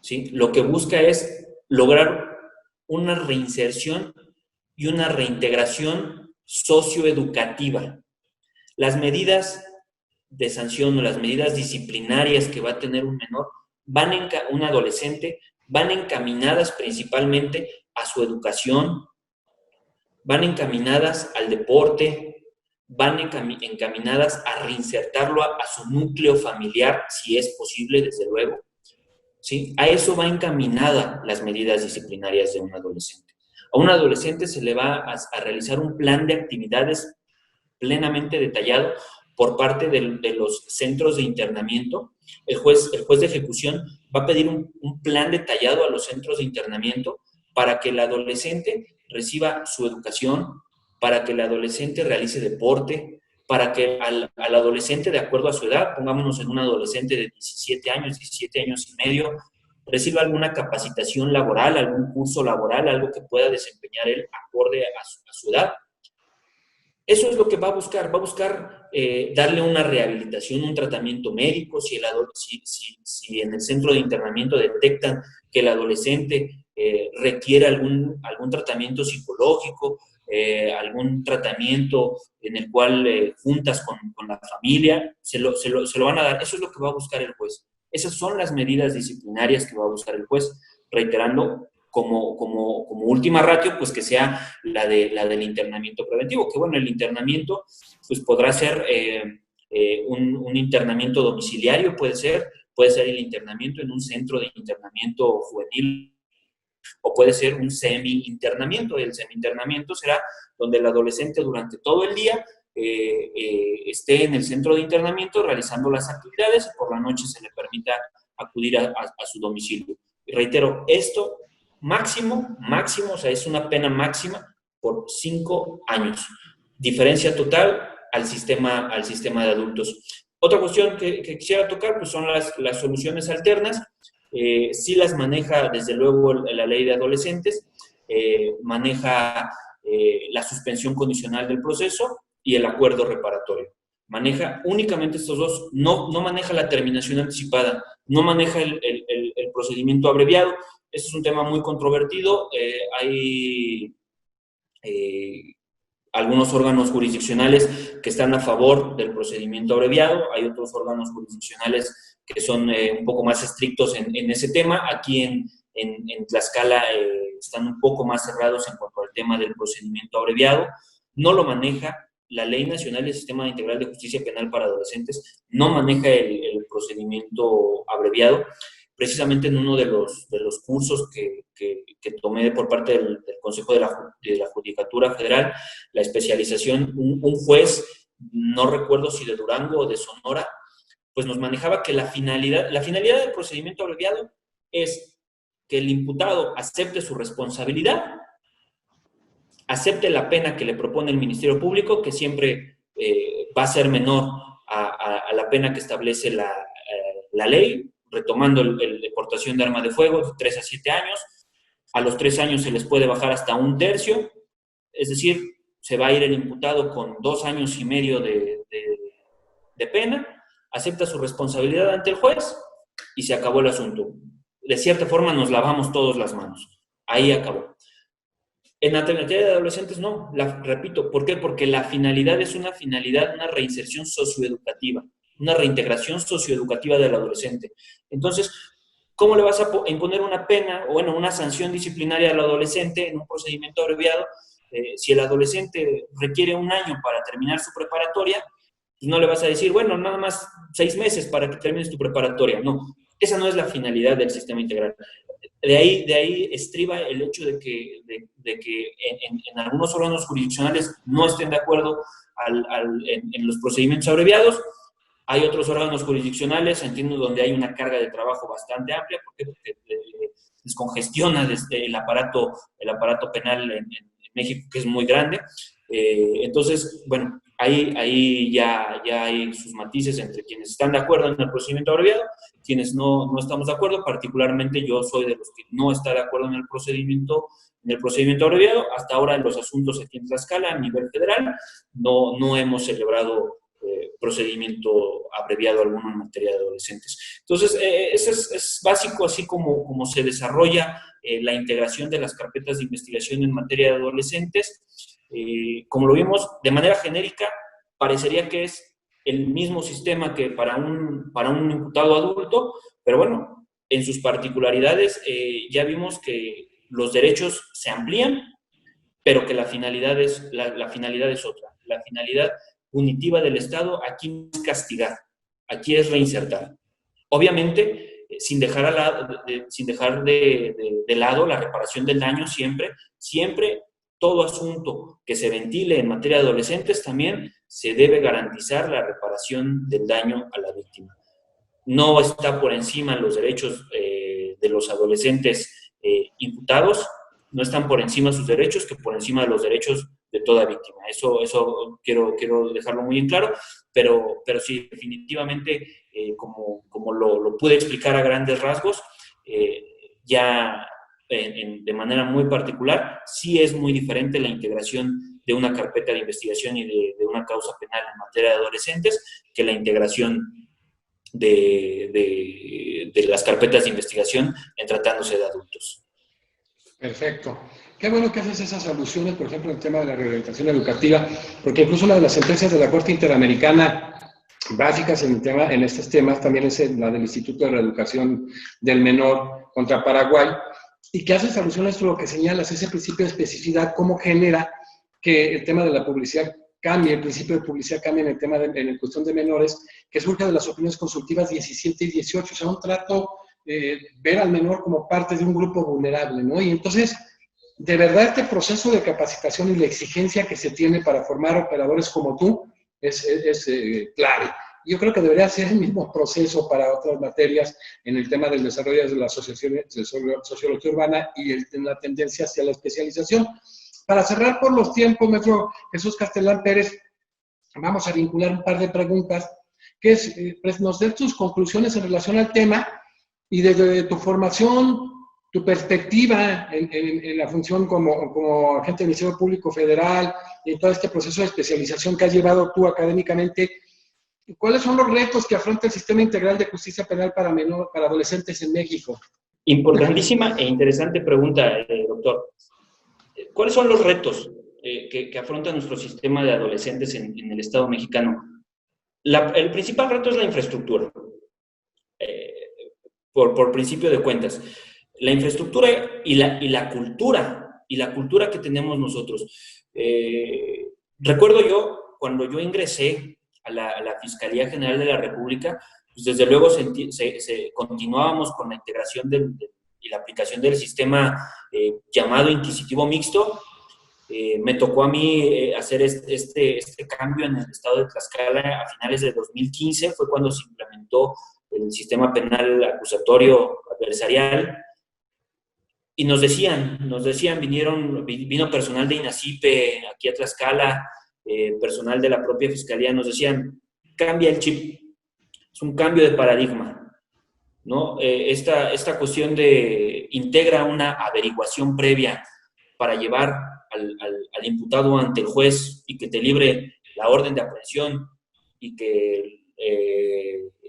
¿Sí? Lo que busca es lograr una reinserción y una reintegración socioeducativa. Las medidas de sanción o las medidas disciplinarias que va a tener un menor, un adolescente, van encaminadas principalmente a su educación, van encaminadas al deporte, van encaminadas a reinsertarlo a su núcleo familiar, si es posible, desde luego. ¿Sí? A eso va encaminada las medidas disciplinarias de un adolescente. A un adolescente se le va a realizar un plan de actividades plenamente detallado por parte de los centros de internamiento. El juez de ejecución va a pedir un plan detallado a los centros de internamiento para que el adolescente reciba su educación, para que el adolescente realice deporte, para que al adolescente, de acuerdo a su edad, pongámonos en un adolescente de 17 años y medio, reciba alguna capacitación laboral, algún curso laboral, algo que pueda desempeñar él acorde a su edad. Eso es lo que va a buscar darle una rehabilitación, un tratamiento médico, si en el centro de internamiento detectan que el adolescente requiere algún tratamiento psicológico, algún tratamiento en el cual juntas con la familia, se lo van a dar. Eso es lo que va a buscar el juez. Esas son las medidas disciplinarias que va a buscar el juez, reiterando como última ratio, pues que sea la del internamiento preventivo, que bueno, el internamiento pues podrá ser un internamiento domiciliario, puede ser el internamiento en un centro de internamiento juvenil, o puede ser un semi-internamiento. El semi-internamiento será donde el adolescente durante todo el día esté en el centro de internamiento realizando las actividades y por la noche se le permita acudir a su domicilio. Y reitero, esto máximo, o sea, es una pena máxima por 5 años. Diferencia total al sistema de adultos. Otra cuestión que quisiera tocar pues son las soluciones alternas. Sí las maneja, desde luego, la ley de adolescentes, maneja la suspensión condicional del proceso y el acuerdo reparatorio. Maneja únicamente estos dos, no maneja la terminación anticipada, no maneja el procedimiento abreviado. Este es un tema muy controvertido. Hay algunos órganos jurisdiccionales que están a favor del procedimiento abreviado, hay otros órganos jurisdiccionales que son un poco más estrictos en ese tema. Aquí en Tlaxcala están un poco más cerrados en cuanto al tema del procedimiento abreviado. No lo maneja la Ley Nacional del Sistema Integral de Justicia Penal para Adolescentes, no maneja el procedimiento abreviado. Precisamente en uno de los cursos que tomé por parte del Consejo de la Judicatura Federal, la especialización, un juez, no recuerdo si de Durango o de Sonora, pues nos manejaba que la finalidad del procedimiento abreviado es que el imputado acepte su responsabilidad, acepte la pena que le propone el Ministerio Público, que siempre va a ser menor a la pena que establece la ley, retomando la portación de arma de fuego, de 3 a 7 años. A los 3 años se les puede bajar hasta 1/3, es decir, se va a ir el imputado con 2 años y medio de pena, acepta su responsabilidad ante el juez y se acabó el asunto. De cierta forma nos lavamos todos las manos. Ahí acabó. En la materia de adolescentes no, repito, ¿por qué? Porque la finalidad es una finalidad, una reinserción socioeducativa, una reintegración socioeducativa del adolescente. Entonces, ¿cómo le vas a imponer una pena o, bueno, una sanción disciplinaria al adolescente en un procedimiento abreviado? Si el adolescente requiere 1 año para terminar su preparatoria, pues no le vas a decir, bueno, nada más 6 meses para que termines tu preparatoria. No, esa no es la finalidad del sistema integral. De ahí estriba el hecho de que en algunos órganos jurisdiccionales no estén de acuerdo en los procedimientos abreviados. Hay otros órganos jurisdiccionales, entiendo, donde hay una carga de trabajo bastante amplia, porque descongestiona el aparato penal en México, que es muy grande. Entonces, bueno, ahí ya hay sus matices entre quienes están de acuerdo en el procedimiento abreviado, quienes no estamos de acuerdo. Particularmente yo soy de los que no está de acuerdo en el procedimiento abreviado. Hasta ahora en los asuntos aquí en Tlaxcala, a nivel federal, no hemos celebrado procedimiento abreviado alguno en materia de adolescentes. Entonces, eso es básico, así como se desarrolla la integración de las carpetas de investigación en materia de adolescentes. Como lo vimos, de manera genérica, parecería que es el mismo sistema que para un imputado adulto, pero bueno, en sus particularidades ya vimos que los derechos se amplían, pero que la finalidad es otra. La finalidad punitiva del Estado aquí no es castigar, aquí es reinsertar. Obviamente, sin dejar de lado la reparación del daño siempre todo asunto que se ventile en materia de adolescentes también se debe garantizar la reparación del daño a la víctima. No está por encima los derechos de los adolescentes imputados, no están por encima sus derechos que por encima de los derechos de toda víctima. Eso quiero dejarlo muy en claro, pero sí, definitivamente, como lo pude explicar a grandes rasgos, ya de manera muy particular, sí es muy diferente la integración de una carpeta de investigación y de una causa penal en materia de adolescentes que la integración de las carpetas de investigación en tratándose de adultos. Perfecto. Qué bueno que haces esas alusiones, por ejemplo, en el tema de la reorientación educativa, porque incluso una de las sentencias de la Corte Interamericana básicas en estos temas también es la del Instituto de Reeducación del Menor contra Paraguay, y que haces alusión a esto, lo que señalas, ese principio de especificidad, cómo genera que el tema de la publicidad cambie, el principio de publicidad cambie en el tema en la cuestión de menores, que surge de las opiniones consultivas 17 y 18, o sea, un trato, ver al menor como parte de un grupo vulnerable, ¿no? Y entonces, de verdad, este proceso de capacitación y la exigencia que se tiene para formar operadores como tú es clave. Yo creo que debería ser el mismo proceso para otras materias en el tema del desarrollo de las asociaciones de sociología urbana y la tendencia hacia la especialización. Para cerrar por los tiempos, maestro Jesús Castellán Pérez, vamos a vincular un par de preguntas, que es, nos den tus conclusiones en relación al tema y desde tu formación, tu perspectiva en la función como agente del Ministerio Público Federal y en todo este proceso de especialización que has llevado tú académicamente, ¿cuáles son los retos que afronta el sistema integral de justicia penal para adolescentes en México? Importantísima e interesante pregunta, doctor. ¿Cuáles son los retos que afronta nuestro sistema de adolescentes en el Estado mexicano? El principal reto es la infraestructura, por principio de cuentas. La infraestructura y la cultura que tenemos nosotros. Recuerdo yo, cuando yo ingresé a la Fiscalía General de la República, pues desde luego continuábamos con la integración y la aplicación del sistema llamado inquisitivo mixto. Me tocó a mí hacer este cambio en el estado de Tlaxcala a finales de 2015, fue cuando se implementó el sistema penal acusatorio adversarial. Y nos decían, vino personal de INACIPE aquí a Tlaxcala, personal de la propia Fiscalía, nos decían, cambia el chip, es un cambio de paradigma, ¿no? Esta cuestión de integra una averiguación previa para llevar al imputado ante el juez y que te libre la orden de aprehensión y que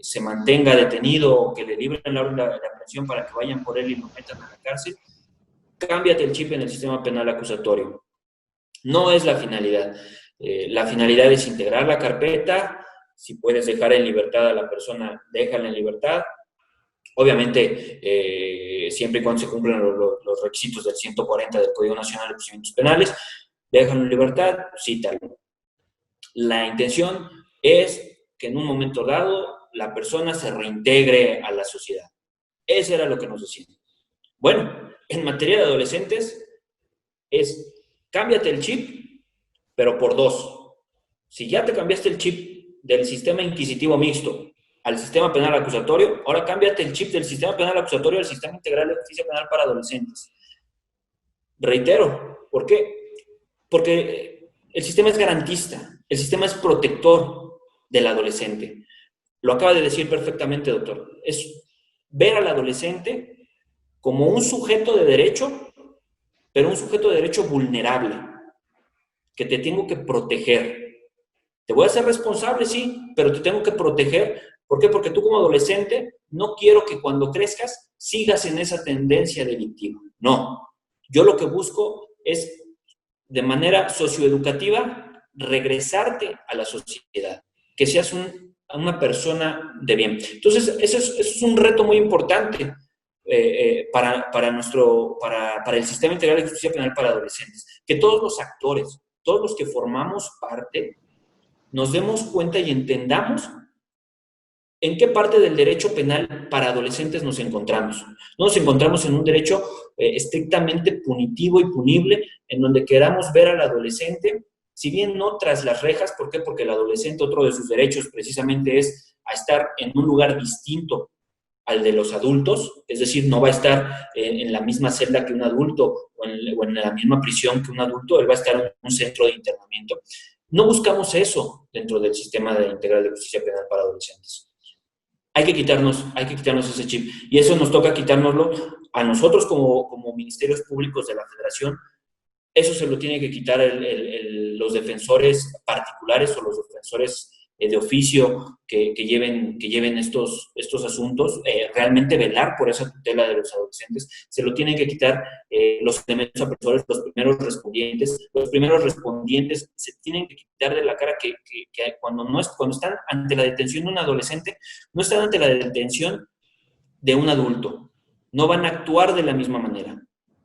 se mantenga detenido o que le libren la orden de aprehensión para que vayan por él y lo metan a la cárcel, cámbiate el chip en el sistema penal acusatorio. No es la finalidad. La finalidad es integrar la carpeta. Si puedes dejar en libertad a la persona, déjala en libertad. Obviamente, siempre y cuando se cumplan los requisitos del 140 del Código Nacional de Procedimientos Penales, déjalo en libertad, cítalo. La intención es que en un momento dado la persona se reintegre a la sociedad. Eso era lo que nos decían. Bueno, en materia de adolescentes es cámbiate el chip, pero por dos. Si ya te cambiaste el chip del sistema inquisitivo mixto al sistema penal acusatorio, ahora cámbiate el chip del sistema penal acusatorio al sistema integral de justicia penal para adolescentes. Reitero, ¿por qué? Porque el sistema es garantista, el sistema es protector del adolescente. Lo acaba de decir perfectamente, doctor. Es ver al adolescente como un sujeto de derecho, pero un sujeto de derecho vulnerable, que te tengo que proteger. Te voy a hacer responsable, sí, pero te tengo que proteger. ¿Por qué? Porque tú como adolescente no quiero que cuando crezcas sigas en esa tendencia delictiva. No. Yo lo que busco es, de manera socioeducativa, regresarte a la sociedad, que seas una persona de bien. Entonces, eso es un reto muy importante para el sistema integral de justicia penal para adolescentes. Que todos los actores, todos los que formamos parte, nos demos cuenta y entendamos en qué parte del derecho penal para adolescentes nos encontramos. No nos encontramos en un derecho estrictamente punitivo y punible, en donde queramos ver al adolescente, si bien no tras las rejas. ¿Por qué? Porque el adolescente, otro de sus derechos precisamente es a estar en un lugar distinto al de los adultos, es decir, no va a estar en la misma celda que un adulto o en la misma prisión que un adulto, él va a estar en un centro de internamiento. No buscamos eso dentro del sistema integral de justicia penal para adolescentes. Hay que quitarnos ese chip, y eso nos toca quitárnoslo a nosotros como ministerios públicos de la Federación. Eso se lo tienen que quitar los defensores particulares o los defensores de oficio que lleven estos asuntos, realmente velar por esa tutela de los adolescentes. Se lo tienen que quitar los elementos apresores, los primeros respondientes. Los primeros respondientes se tienen que quitar de la cara que cuando están ante la detención de un adolescente, no están ante la detención de un adulto. No van a actuar de la misma manera.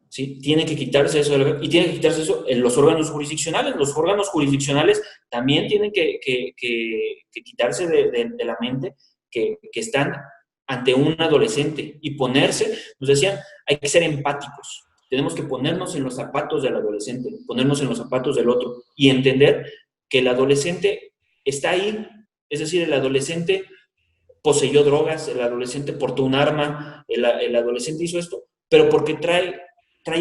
¿Sí? Tiene que quitarse eso, y tiene que quitarse eso en los órganos jurisdiccionales. Los órganos jurisdiccionales también tienen que quitarse de la mente que están ante un adolescente y ponerse, nos decían, hay que ser empáticos. Tenemos que ponernos en los zapatos del adolescente, ponernos en los zapatos del otro y entender que el adolescente está ahí. Es decir, el adolescente poseyó drogas, el adolescente portó un arma, el adolescente hizo esto, pero porque trae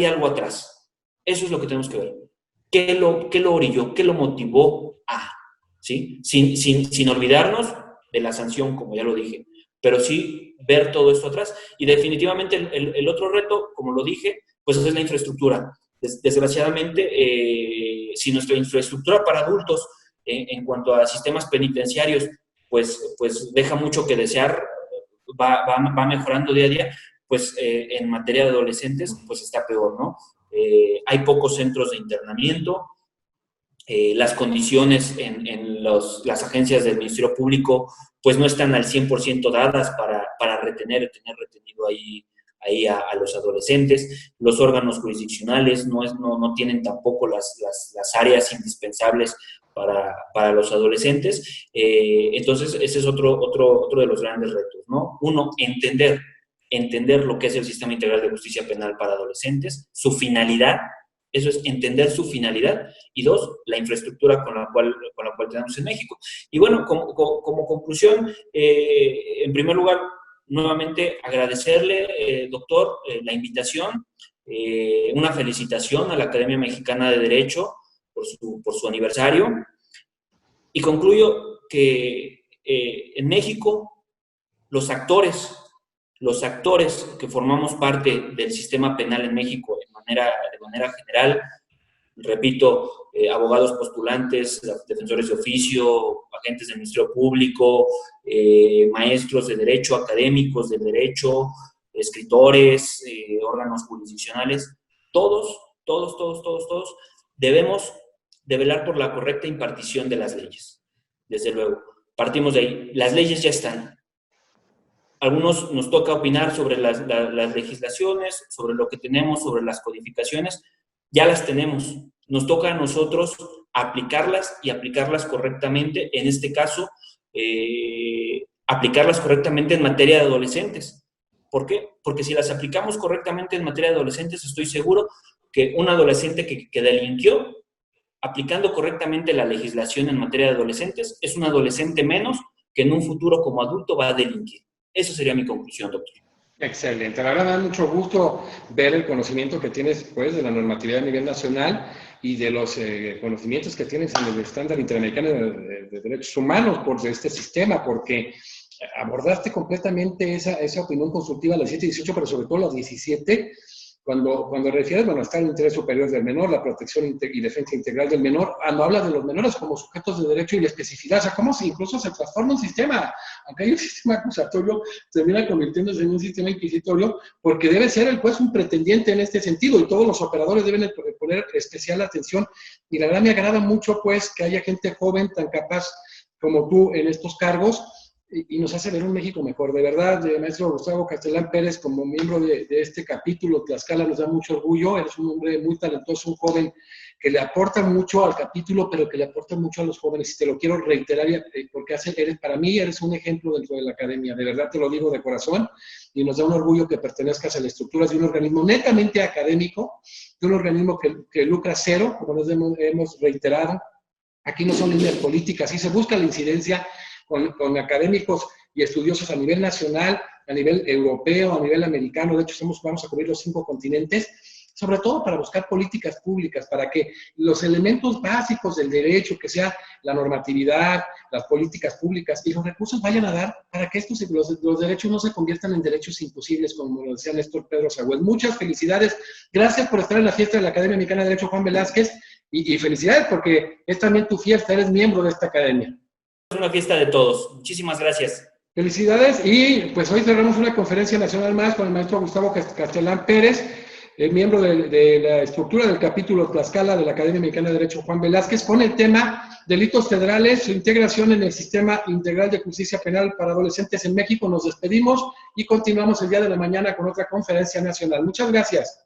algo atrás. Eso es lo que tenemos que ver. ¿Qué lo orilló? ¿Qué lo motivó a? ¿Sí? Sin olvidarnos de la sanción, como ya lo dije, pero sí ver todo esto atrás. Y definitivamente el otro reto, como lo dije, pues es la infraestructura. Desgraciadamente, si nuestra infraestructura para adultos en cuanto a sistemas penitenciarios, pues deja mucho que desear, va mejorando día a día, pues en materia de adolescentes, pues está peor, ¿no? Hay pocos centros de internamiento, las condiciones en las agencias del Ministerio Público, pues no están al 100% dadas para tener retenido ahí a los adolescentes. Los órganos jurisdiccionales no tienen tampoco las áreas indispensables para los adolescentes. Entonces, ese es otro de los grandes retos, ¿no? Uno, entender lo que es el sistema integral de justicia penal para adolescentes, su finalidad. Eso es entender su finalidad. Y dos, la infraestructura con la cual tenemos en México. Y bueno, como conclusión, en primer lugar, nuevamente agradecerle, doctor, la invitación, una felicitación a la Academia Mexicana de Derecho por su aniversario. Y concluyo que en México los actores que formamos parte del sistema penal en México de manera general, repito, abogados postulantes, defensores de oficio, agentes del Ministerio Público, maestros de derecho, académicos de derecho, escritores, órganos jurisdiccionales, todos debemos de velar por la correcta impartición de las leyes. Desde luego, partimos de ahí. Las leyes ya están. Algunos nos toca opinar sobre las legislaciones, sobre lo que tenemos, sobre las codificaciones. Ya las tenemos. Nos toca a nosotros aplicarlas y aplicarlas correctamente. En este caso, aplicarlas correctamente en materia de adolescentes. ¿Por qué? Porque si las aplicamos correctamente en materia de adolescentes, estoy seguro que un adolescente que delinquió, aplicando correctamente la legislación en materia de adolescentes, es un adolescente menos que en un futuro como adulto va a delinquir. Eso sería mi conclusión, doctor. Excelente. La verdad me da mucho gusto ver el conocimiento que tienes pues, de la normatividad a nivel nacional y de los conocimientos que tienes en el estándar interamericano de derechos humanos por este sistema, porque abordaste completamente esa opinión consultiva a las 7:18, pero sobre todo a las 17, cuando refieres, bueno, está el interés superior del menor, la protección y defensa integral del menor, cuando hablas de los menores como sujetos de derecho y la especificidad, o sea, cómo incluso se transforma un sistema, aunque hay un sistema acusatorio, termina convirtiéndose en un sistema inquisitorio, porque debe ser el juez un pretendiente en este sentido, y todos los operadores deben poner especial atención, y la verdad me agrada mucho, pues, que haya gente joven tan capaz como tú en estos cargos, y nos hace ver un México mejor. De verdad, maestro Gustavo Castelán Pérez, como miembro de este capítulo, Tlaxcala nos da mucho orgullo. Eres un hombre muy talentoso, un joven que le aporta mucho al capítulo, pero que le aporta mucho a los jóvenes. Y te lo quiero reiterar, porque para mí eres un ejemplo dentro de la academia. De verdad te lo digo de corazón. Y nos da un orgullo que pertenezcas a las estructuras de un organismo netamente académico, de un organismo que lucra cero, como nos hemos reiterado. Aquí no son líneas políticas, sí se busca la incidencia con académicos y estudiosos a nivel nacional, a nivel europeo, a nivel americano. De hecho, vamos a cubrir los 5 continentes, sobre todo para buscar políticas públicas, para que los elementos básicos del derecho, que sea la normatividad, las políticas públicas y los recursos vayan a dar para que los derechos no se conviertan en derechos imposibles, como lo decía Néstor Pedro Sagüez. Muchas felicidades. Gracias por estar en la fiesta de la Academia Mexicana de Derecho Juan Velázquez y felicidades porque es también tu fiesta, eres miembro de esta academia. Es una fiesta de todos. Muchísimas gracias. Felicidades y pues hoy cerramos una conferencia nacional más con el maestro Gustavo Castelán Pérez, miembro de la estructura del capítulo Tlaxcala de la Academia Mexicana de Derecho Juan Velázquez, con el tema delitos federales, su integración en el sistema integral de justicia penal para adolescentes en México. Nos despedimos y continuamos el día de la mañana con otra conferencia nacional. Muchas gracias.